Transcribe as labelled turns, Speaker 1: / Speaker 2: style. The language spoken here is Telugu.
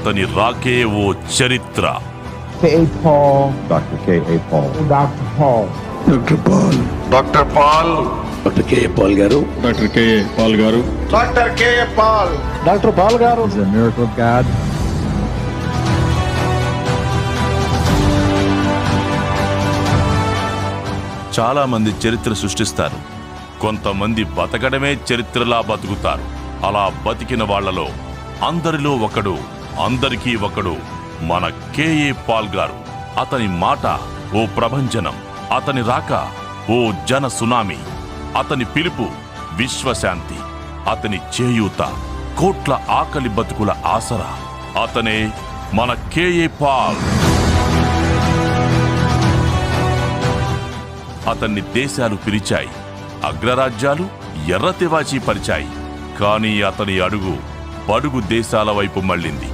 Speaker 1: అతని రాకే ఓ చరిత్ర.
Speaker 2: K.A. Paul.
Speaker 3: Dr. K.A. Paul.
Speaker 2: Dr. Paul.
Speaker 4: Dr. Paul.
Speaker 5: Dr. Paul.
Speaker 4: Dr. K.A. Paul garu.
Speaker 6: Dr. K.A. Paul garu.
Speaker 5: Dr. K.A. Paul.
Speaker 2: Dr. Paul garu.
Speaker 3: He's a miracle of God.
Speaker 1: చాలా మంది చరిత్ర సృష్టిస్తారు, కొంతమంది బతకడమే చరిత్రలా బతుకుతారు. అలా బతికిన వాళ్లలో అందరిలో ఒకడు, అందరికీ ఒకడు మన K.A. పాల్ గారు. అతని మాట ఓ ప్రభంజనం, అతని రాక ఓ జన సునామీ, అతని పిలుపు విశ్వశాంతి, అతని చేయూత కోట్ల ఆకలి బతుకుల ఆసరా. అతనే మన K.A. పాల్. అతన్ని దేశాలు పిలిచాయి, అగ్రరాజ్యాలు ఎర్రతివాచి పరిచాయి. కానీ అతని అడుగు బడుగు దేశాల వైపు మళ్ళింది.